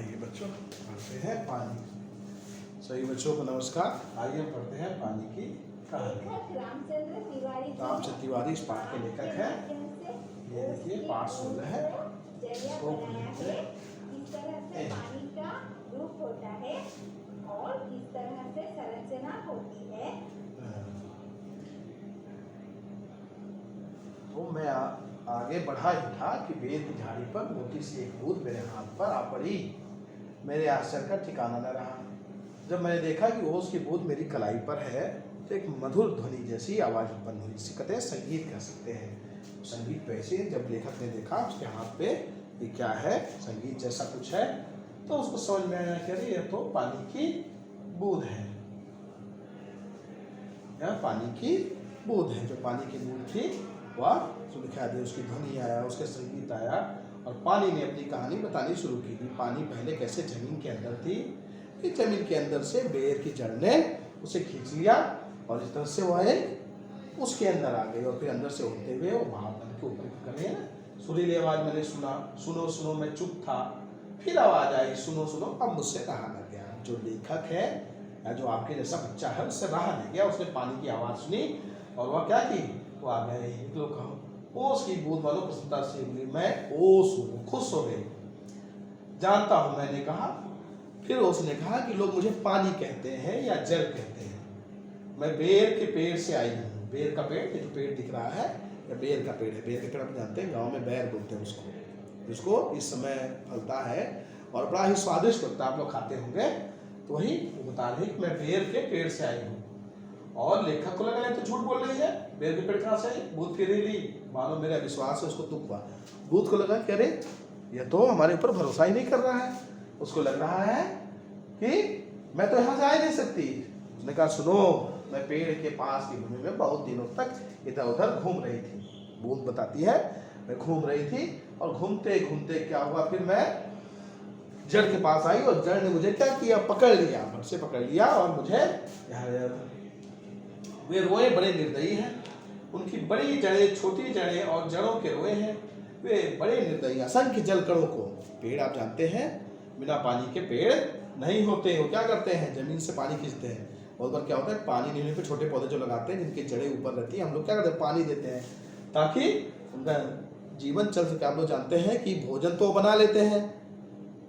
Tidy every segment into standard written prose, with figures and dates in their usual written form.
आइए बच्चों पढ़ते हैं पानी। सही बच्चों को नमस्कार। आइए हम पढ़ते हैं पानी की कहानी। रामचंद्र तिवारी इस पाठ के लेखक हैं। ये देखिए पाठ 16 है। इसको किस तरह से पानी का रूप होता है और किस तरह से संरचना होती है। तो मैं आगे बढ़ा ही था कि बेर की झाड़ी पर मोटी सी एक बूंद मेरे हाथ पर आ पड़ी। मेरे आश्चर्य का ठिकाना न रहा जब मैंने देखा कि ओस की बूंद मेरी कलाई पर है तो एक मधुर ध्वनि जैसी आवाज उत्पन्न हुई। इसे कहते हैं संगीत कह सकते हैं। संगीत पैसे जब लेखक ने देखा उसके हाथ पे ये क्या है, संगीत जैसा कुछ है, तो उसको समझ में आया कि अरे ये तो पानी की बूंद है। यह पानी की बूंद है। जो पानी की बूंद थी वह दिखा दी, उसकी ध्वनि आया, उसके संगीत आया और पानी ने अपनी कहानी बतानी शुरू की कि पानी पहले कैसे जमीन के अंदर थी। इस जमीन के अंदर से बेर की जड़ ने उसे खींच लिया और इस तरह से वह उसके अंदर आ गई और फिर अंदर से होते हुए वो भाप बन के ऊपर करे। सुरीली आवाज मैंने सुना, सुनो सुनो मैं चुप था, फिर आवाज आई सुनो सुनो अब मुझसे रहा न गया। जो लेखक है या जो आपके जैसा बच्चा है उससे रहा नहीं गया। उसने पानी की आवाज सुनी और वह क्या की, वो आ गए निकलो कहो। ओस की बूंद वालों प्रसन्नता से बोली मैं ओस हूँ, खुश हो गई। जानता हूँ मैंने कहा। फिर उसने कहा कि लोग मुझे पानी कहते हैं या जल कहते हैं। मैं बेर के पेड़ से आई हूँ। बेर का पेड़, ये जो पेड़ दिख रहा है ये बेर का पेड़ है। बेर का पेड़ आप जानते हैं, गाँव में बैर बोलते हैं उसको। जिसको इस समय फलता है और बड़ा ही स्वादिष्ट होता है, आप लोग खाते होंगे। तो वही बता रहे कि मैं बेर के पेड़ से आई हूँ। और लेखक को लगा तो झूठ बोल रही है, बेर के पेड़ कहाँ से आई, भूत फिर ली। मानो मेरा विश्वास है, उसको दुख हुआ। भूत को लगा कि अरे ये तो हमारे ऊपर भरोसा ही नहीं कर रहा है। उसको लग रहा है कि मैं तो यहाँ जा ही नहीं सकती। उसने कहा सुनो, मैं पेड़ के पास की भूमि में बहुत दिनों तक इधर उधर घूम रही थी। भूत बताती है मैं घूम रही थी और घूमते घूमते क्या हुआ, फिर मैं जड़ के पास आई और जड़ ने मुझे क्या किया, पकड़ लिया, फट से पकड़ लिया और मुझे यहाँ। वे रोए बड़े निर्दयी हैं, उनकी बड़ी जड़ें, छोटी जड़ें और जड़ों के रोए हैं। वे बड़े निर्दयी, असंख्य जलकणों को, पेड़ आप जानते हैं बिना पानी के पेड़ नहीं होते। वो क्या करते हैं, जमीन से पानी खींचते हैं। बहुत बार क्या होता है, पानी नहीं होने पे छोटे पौधे जो लगाते हैं जिनकी जड़ें ऊपर रहती है, हम लोग क्या करते हैं, पानी देते हैं ताकि उनका जीवन चल सके। आप लोग जानते हैं कि भोजन तो बना लेते हैं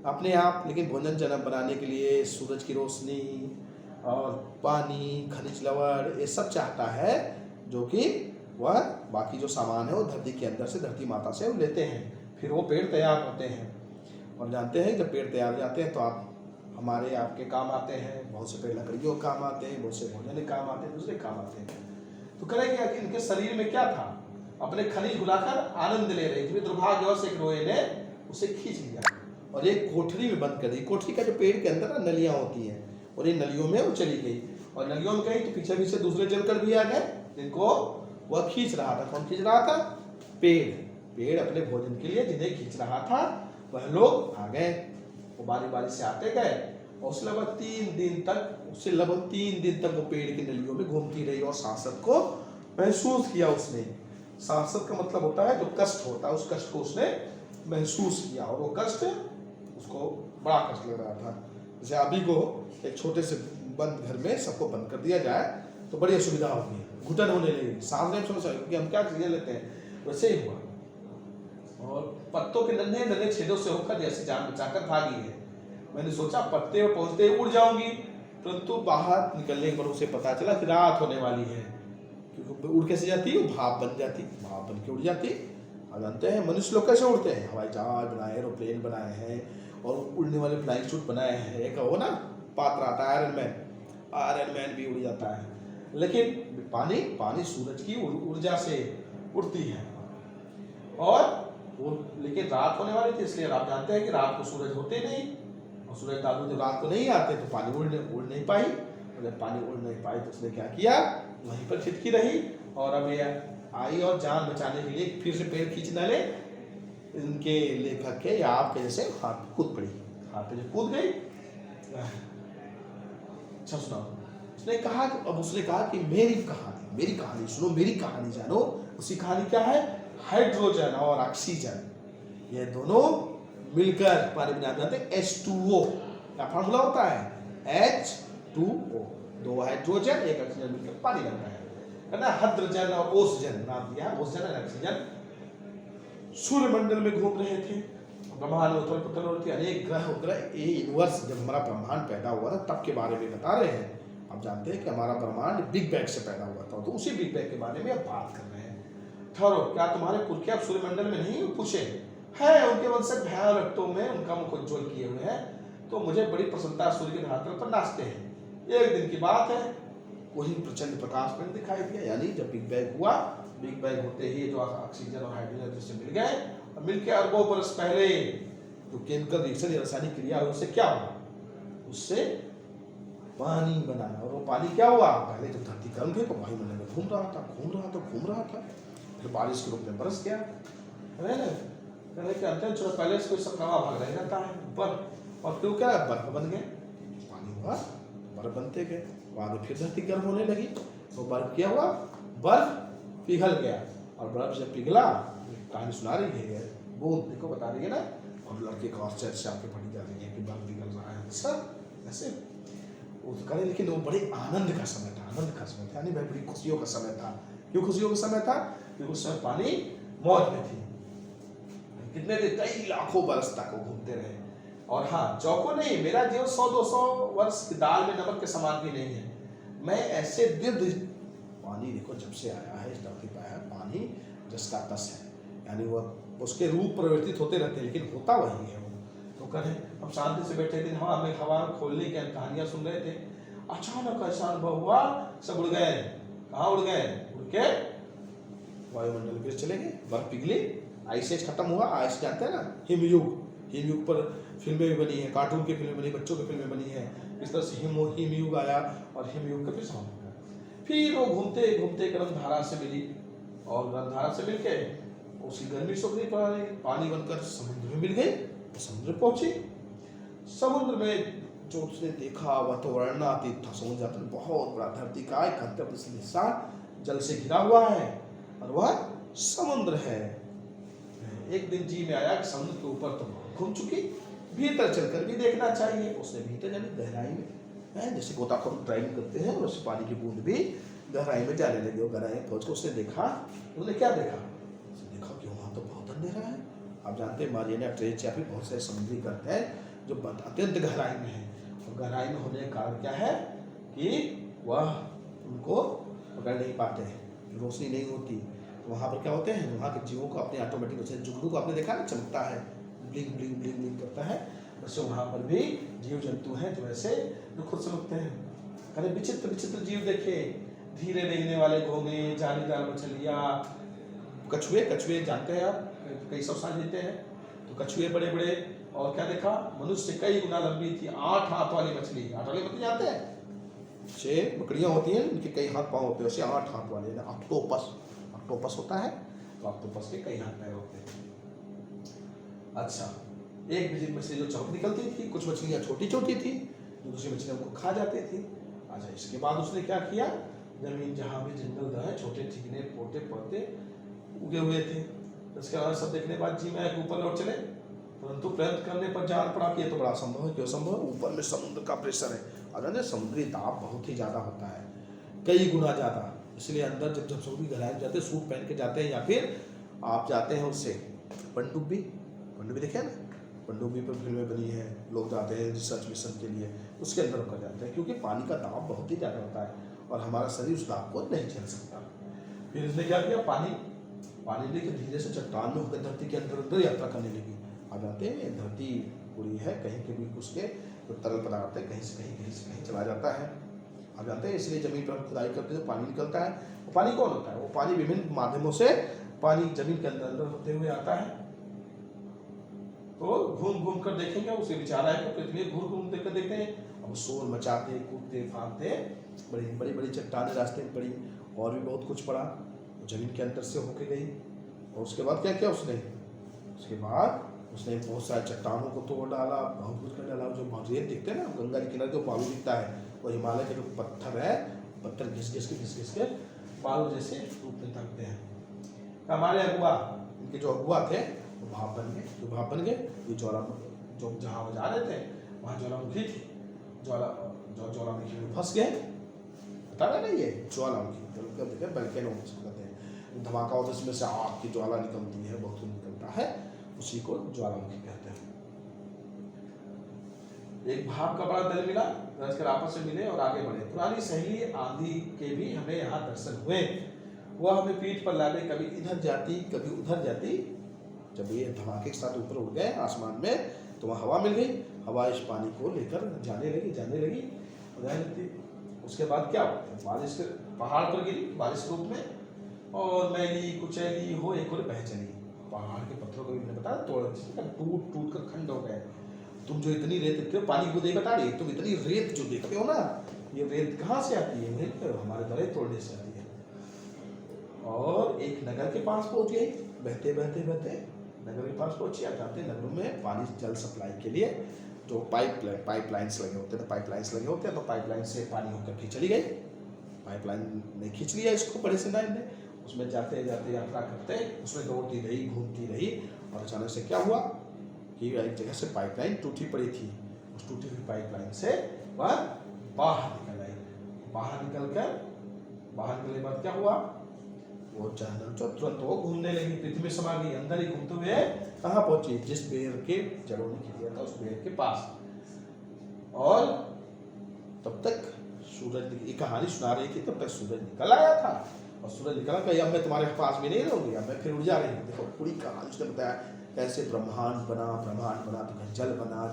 अपने आप, लेकिन भोजन जन्म बनाने के लिए सूरज की रोशनी और पानी, खनिज लवण ये सब चाहता है, जो कि वह बाकी जो सामान है वो धरती के अंदर से, धरती माता से वो लेते हैं। फिर वो पेड़ तैयार होते हैं। और जानते हैं जब पेड़ तैयार हो जाते हैं तो आप हमारे आपके काम आते हैं। बहुत से पेड़ लकड़ियों के काम आते हैं, बहुत से भोजन के काम आते हैं, दूसरे काम आते हैं। तो करें क्या कि इनके शरीर में क्या था, अपने खनिज बुलाकर आनंद ले रही थी। दुर्भाग्यवश एक रोए ने उसे खींच लिया और एक कोठरी में बंद कर दी। कोठरी का जो पेड़ के अंदर नलियाँ होती हैं और इन नलियों में वो चली गई और नलियों में गई तो पीछे पीछे दूसरे जलकर भी आ गए जिनको वह खींच रहा था। कौन खींच रहा था, पेड़। पेड़ अपने भोजन के लिए जिन्हें खींच रहा था वह लोग आ गए। वो बारी बारी से आते गए और उससे लगभग 3 दिन तक वो पेड़ की नलियों में घूमती रही और सांसद को महसूस किया उसने। सांसद का मतलब होता है जो कष्ट होता है, उस कष्ट को उसने महसूस किया और वो कष्ट उसको बड़ा कष्ट लग रहा था। जैसे अभी को एक छोटे से बंद घर में सबको बंद कर दिया जाए तो बड़ी असुविधा होगी, घुटन होने लगी, सांस नहीं समझ, क्योंकि हम क्या चीजें लेते हैं। वैसे ही हुआ और पत्तों के नन्हे नन्हे छेदों से होकर जैसे जान बचाकर भागी है। मैंने सोचा पत्ते पर पहुंचते ही उड़ जाऊंगी, परंतु बाहर निकलने पर उसे पता चला कि रात होने वाली है। क्योंकि उड़ कैसे जाती है, भाप बन जाती, भाप बन के उड़ जाती। आप जानते हैं मनुष्य लोग कैसे उड़ते हैं, हवाई जहाज बनाए, एरोप्लेन बनाए हैं और उड़ने वाले फ्लाइंग सूट बनाए हैं। एक वो ना पात्र आता है आयरन मैन भी उड़ जाता है। लेकिन पानी सूरज की ऊर्जा से उड़ती है और वो, लेकिन रात होने वाली थी इसलिए आप जानते हैं कि रात को सूरज होते नहीं और सूरज दादू जब रात को नहीं आते तो पानी उड़ नहीं पाई और जब पानी उड़ नहीं पाई तो उसने क्या किया, वहीं पर छिटकी रही और अब ये आई और जान बचाने के लिए फिर से पेड़ खींच डाले। इनके लेखक के या आपके जैसे हाथ पे कूद पड़ी, हाथ पे जो कूद गई। अच्छा सुनाओ, उसने कहा कि मेरी कहानी सुनो, मेरी कहानी जानो। उसकी कहानी क्या है, हाइड्रोजन और ऑक्सीजन ये दोनों मिलकर पानी बना जाते हैं H2O। क्या फार्मूला होता है? H2O, 2 हाइड्रोजन 1 ऑक्सीजन मिलकर पानी बनता है ना। हाइड्रोजन और ऑक्सीजन नाम दिया, ऑक्सीजन और ऑक्सीजन सूर्यमंडल में घूम रहे थे। ब्रह्मांड में उथल-पुथल हो रही थी, अनेक ग्रह उपग्रह। ये यूनिवर्स जब हमारा ब्रह्मांड पैदा हुआ था तब के बारे में बता रहे हैं। आप जानते हैं कि हमारा ब्रह्मांड बिग बैंग से पैदा हुआ था, तो उसी बिग बैंग के बारे में अब बात कर रहे हैं। ठहरो, क्या तुम्हारे पुरखे अब सूर्यमंडल में नहीं पूछे है? उनके वंशज भयान रक्तों में उनका मुख उज्ज्वल किए हुए हैं, तो मुझे बड़ी प्रसन्नता, सूर्य के धरातल पर नाचते हैं। एक दिन की बात है, वही प्रचंड प्रकाश पिंड दिखाई दिया, यानी जब बिग बैंग हुआ, बिग बैंग होते ही जो ऑक्सीजन और हाइड्रोजन जिससे मिल गए, और मिलकर अरबों बरस पहले जो केमिकल रिएक्शन या रासायनिक क्रिया हुई, उससे क्या हुआ? उससे पानी बना। और वो पानी क्या हुआ? पहले जब धरती गर्म थी तो वायुमंडल में घूम रहा था, फिर बारिश के रूप में बरस गया, है ना। कहने के अंत में पहले से कोई सकावा भाग रह जाता है ऊपर, और फिर क्या बर्फ बन गए, पानी हुआ, बर्फ बनते गए, वहां फिर धरती गर्म होने लगी, तो बर्फ क्या हुआ? बर्फ पिघल गया, और बर्फ जब पिघला, कहानी सुना रही है बूंद, देखो बता रही है ना, और लड़के का आश्चर्य से आके पड़ी जा रही है कि बर्फ पिघल रहा है सर ऐसे करे। लेकिन वो बड़े आनंद का समय था, यानी भाई बड़ी खुशियों का समय था। क्यों खुशियों का समय था? क्योंकि उस समय पानी मौज में थी। कितने दिन, कई लाखों वर्ष तक वो घूमते रहे। और हाँ, चौको नहीं, मेरा जीवन 100-200 वर्ष की दाल में नमक के समान भी नहीं है। मैं ऐसे दीर्घ पानी देखो, जब से आया है इस धरती पर आया पानी जिसका तस है, यानी वो उसके रूप परिवर्तित होते रहते हैं, लेकिन होता वही है वो। तो करें, हम शांति से बैठे थे, हवा खोलने की कहानियां सुन रहे थे, अचानक ऐसा अनुभव हुआ, सब उड़ गए। कहाँ उड़ गए? उड़ के वायुमंडल में चले गए, बर्फ पिघली, आइस एज खत्म हुआ। आइस जानते हैं ना, हिमयुग पर फिल्में भी बनी है, कार्टून की फिल्में बनी, बच्चों की फिल्में बनी है। इस तरह से हिमयुग आया, और हिमयुग का फिर समाप्त हो गया। फिर वो घूमते घूमते गर्मधारा से मिली, और गर्मधारा से मिलके उसकी गर्मी सोखनी पड़ रही, पानी बनकर समुद्र में मिल गई, समुद्र पहुंची। समुद्र में जो उसने देखा वह तो वर्णनातीत था। समुद्र जाकर बहुत बड़ा धरती का 71% हिस्सा जल से घिरा हुआ है, और वह समुद्र है। एक दिन जी में आया कि समुद्र के ऊपर तो घूम चुकी, भीतर चलकर भी देखना चाहिए। उसने भीतर जाने गहराई में है, जैसे गोताखोर ड्राइविंग करते हैं, वैसे पानी की बूंद भी गहराई में जाने लगे। गहराई में पहुंच कर उसने देखा, उसने क्या देखा? उसने देखा कि वहाँ तो बहुत अंधेरा है। आप जानते हैं मारियाना ट्रेंच या फिर बहुत सारे समुद्री गर्त हैं जो अत्यंत गहराई में है, और गहराई में होने का कारण क्या है कि वह उनको पकड़ नहीं पाते हैं, रोशनी नहीं होती। वहाँ पर क्या होते हैं, वहाँ के जीवों को अपने ऑटोमेटिक, जैसे जुगनू को आपने देखा ना, चमकता है, ब्लिंक ब्लिंक ब्लिंक ब्लिंक करता है, वैसे वहाँ पर भी जीव जंतु हैं जो ऐसे जो खुद चमकते हैं। अरे विचित्र विचित्र जीव देखे, धीरे रेंगने वाले घोंगे, जालीदार मछलियाँ, कछुए जानते हैं आप, कई सौ साल जीते हैं, तो कछुए बड़े बड़े। और क्या देखा? मनुष्य कई गुना लंबी थी, 8 हाथ वाली मछली। 8 वाली मछली जानते हैं? 6 बकरियां होती हैं, उनके कई हाथ पांव होते हैं, वैसे 8 हाथ वाले ना ऑक्टोपस होता है, तो ऑक्टोपस के कई हाथ पैर होते हैं। अच्छा, एक बिजली मछली जो चौक निकलती थी, कुछ मछलियां छोटी छोटी थी, दूसरी मछलियां उनको खा जाती थी। अच्छा, इसके बाद उसने क्या किया? जमीन जहाँ भी जंगल रहे, छोटे ठिकने पोटे पौधे उगे हुए थे, इसके बाद सब देखने के बाद जी में ऊपर लौट चले, परंतु प्रयत्न करने पर जान पड़ा कि ये तो बड़ा असंभव है। क्यों असंभव है? ऊपर में समुद्र का प्रेशर है, और समुद्री दाब बहुत ही ज़्यादा होता है, कई गुना ज़्यादा। इसलिए अंदर जब समुद्री गहराई में जाते हैं, सूट पहन के जाते हैं, या फिर आप जाते हैं उससे पनडुब्बी देखे ना, पनडुब्बी पर फिल्में बनी है, लोग जाते हैं रिसर्च मिशन के लिए, उसके अंदर होकर जाते हैं, क्योंकि पानी का दाब बहुत ही ज़्यादा होता है, और हमारा शरीर उस दाब को नहीं झेल सकता। फिर इसने क्या किया? पानी लेके धीरे से चट्टान में होकर धरती के अंदर यात्रा करने लगी। आप जानते हैं धरती पूरी है, कहीं के भी उसके जो तरल पदार्थ है कहीं से कहीं चला जाता है। आप जानते हैं, इसलिए जमीन पर खुदाई करते हैं पानी निकलता है। वो पानी कौन होता है? वो पानी विभिन्न माध्यमों से पानी जमीन के अंदर होते हुए आता है। तो घूम कर देखेंगे, उसे विचार आएगा, पृथ्वी घूम देकर देखते हैं, अब शोर मचाते कूदते फांदते, बड़ी बड़ी चट्टानें रास्ते में पड़ी, और भी बहुत कुछ पड़ा, जमीन के अंदर से होके गई। और उसके बाद क्या किया उसने? उसके बाद उसने बहुत सारे चट्टानों को तोड़ डाला, बहुत कुछ कर डाला। जो रेत दिखते हैं ना गंगा के किनारे, जो बालू दिखता है, वो हिमालय के जो पत्थर है, पत्थर घिस के बालू जैसे रूप में दिखते हैं। हमारे अगुआ, इनके जो अगुआ थे, भाप बन गए, जो भाप बन गए ये जो जहाँ वो जा रहे थे वहाँ ज्वालामुखी थी, ज्वालामुखी में फंस गए। बता रहे ना, ये ज्वालामुखी वोल्केनो कहते हैं, धमाका होता है इसमें से आग की ज्वाला निकलती है, बहुत निकलता है, उसी को ज्वालामुखी कहते हैं। एक भाप का बड़ा दल मिला, रचकर आपस में मिले और आगे बढ़े। पुरानी सहेली आंधी के भी हमें यहाँ दर्शन हुए, वह हमें पीठ पर लादे, कभी इधर जाती कभी उधर जाती। जब ये धमाके के साथ ऊपर उड़ गए आसमान में तो वहाँ हवा मिल गई, हवा इस पानी को लेकर जाने लगी। उसके बाद क्या हुआ, बारिश के पहाड़ पर गिरी बारिश के रूप में, और मैली कुचैली हो एक और बह चली। पहाड़ के पत्थरों को मैंने बताया टूट कर खंड हो गए। तुम जो इतनी रेत देखते हो, पानी को दे बता रही, तुम इतनी रेत जो देखते हो ना, ये रेत कहाँ से आती है, हमारे द्वारा तोड़ने से आती है। और एक नगर के पास पहुंच गई, बहते नगर के पास पहुंची। आप जानते हैं नगरों में पानी जल सप्लाई के लिए जो पाइपलाइंस लगे होते हैं, तो पाइपलाइन से पानी होकर के चली गई। पाइपलाइन ने खींच लिया इसको बड़े से नाइन ने, उसमें जाते यात्रा करते उसमें दौड़ती रही, घूमती रही, और अचानक से क्या हुआ कि एक जगह से पाइपलाइन टूटी पड़ी थी। उस टूटी हुई पाइपलाइन से वह बाहर निकल आई। बाहर निकलने के बाद क्या हुआ, वो तुरंत वो घूमने लगी, पृथ्वी में समा गई, अंदर ही घूमते हुए कहाँ पहुंची, जिस पेड़ के जड़ों ने खींच दिया था उस पेड़ के पास। और तब तक सूरज, ये कहानी सुना रही थी, तब तक सूरज निकल आया था, और सूरज निकला कि अब मैं तुम्हारे पास भी नहीं रहूंगी, अब मैं फिर उड़ जा रही हूँ। देखो पूरी कहानी उसने बताया कैसे ब्रह्मांड बना, तो जल बना,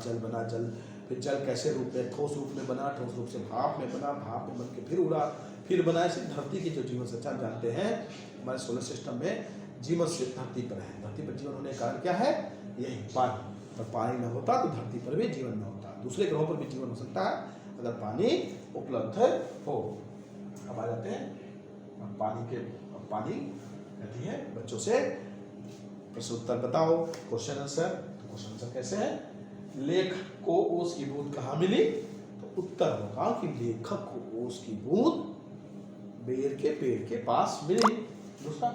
फिर जल कैसे रूप में, ठोस रूप में बना, ठोस रूप से भाप में बना, भाप में बन के फिर उड़ा, फिर बना। ऐसे धरती की जो जीवन सच्चा जानते हैं, हमारे सोलर सिस्टम में जीवन से धरती पर है। धरती पर जीवन होने का कारण क्या है, यही पानी। अगर पानी न होता तो धरती पर भी जीवन न होता, दूसरे ग्रहों पर भी जीवन हो सकता है अगर पानी उपलब्ध हो। अब आ जाते हैं पानी कहती है बच्चों से प्रश्न उत्तर बताओ, क्वेश्चन आंसर। तो क्वेश्चन आंसर कैसे है, लेखक को ओस की बूंद कहाँ मिली, तो उत्तर होगा कि लेखक को ओस की बूंद बेर के पेड़ के पास मिली। दूसरा,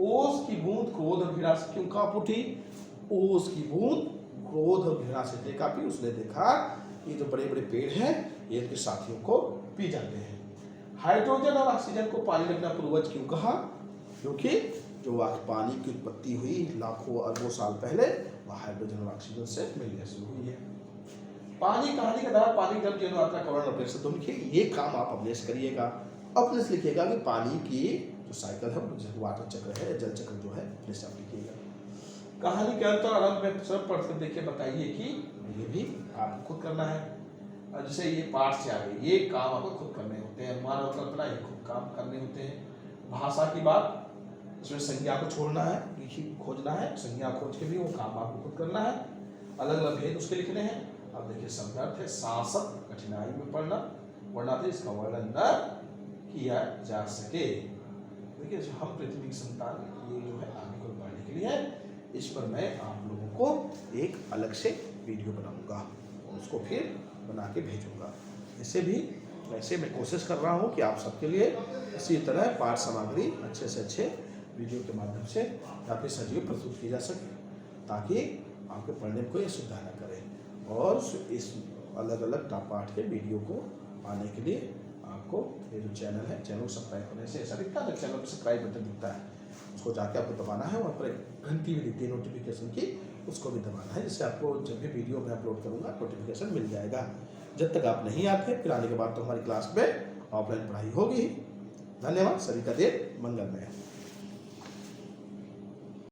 ओस की बूंद क्रोध और घृणा से क्यों कांप उठी, ओस की बूंद क्रोध और घृणा से क्यों कांपी, उसने देखा ये जो बड़े बड़े पेड़ हैं ये इनके साथियों को पी जाते हैं। हाइड्रोजन और ऑक्सीजन को पानी में अपना पूर्वज क्यों कहा, क्योंकि जो पानी की उत्पत्ति हुई लाखों अरबों साल पहले वह हाइड्रोजन और ऑक्सीजन से मिलने शुरू हुई है। पानी कहानी का द्वारा पानी जल जीवन यात्रा का वर्णन अपने से तुम लिखिए, ये काम आप अपने से करिएगा। अपने से लिखिएगा कि पानी की जो साइकिल है, जो वाटर चक्र है, जल चक्र जो है, अपने से आप लिखिएगा। कहानी के अंत और आरंभ में सब पढ़ कर देखिए, बताइए कि ये भी आपको खुद करना है। जैसे ये पाठ से आगे ये काम आपको खुद करने होते हैं, मानव कल्पना ये खुद काम करने होते हैं। भाषा की बात, इसमें संज्ञा को छोड़ना है, खोजना है, संज्ञा खोज के भी वो काम आपको खुद करना है। अलग अलग भेद उसके लिखने हैं। अब देखिए शब्दार्थ है, शासक कठिनाई में पढ़ना, वरना इसका वर्णन न किया जा सके। देखिए हम पृथ्वी की संतान, ये जो है आगे को बढ़ने के लिए है। इस पर मैं आप लोगों को एक अलग से वीडियो बनाऊंगा और उसको फिर बना के भेजूंगा। इससे भी वैसे मैं कोशिश कर रहा हूँ कि आप सबके लिए इसी तरह पाठ सामग्री अच्छे से अच्छे वीडियो के माध्यम से काफ़ी सजीव प्रस्तुत की जा सके, ताकि आपके पढ़ने में कोई असुविधा न करे। और इस अलग अलग पाठ के वीडियो को पाने के लिए आपको ये जो चैनल है, चैनल सब्सक्राइब करने से ऐसा दिखता है, चैनल पर सब्सक्राइब बटन दिखता है, उसको जाके आपको दबाना है। वहाँ पर एक घंटी भी दिखती है नोटिफिकेशन की, उसको भी दबाना है, जिससे आपको जब भी वीडियो मैं अपलोड करूँगा नोटिफिकेशन मिल जाएगा। जब तक आप नहीं आते, फिर आने के बाद तो हमारी क्लास में ऑफलाइन पढ़ाई होगी। धन्यवाद, सभी का दिन मंगलमय।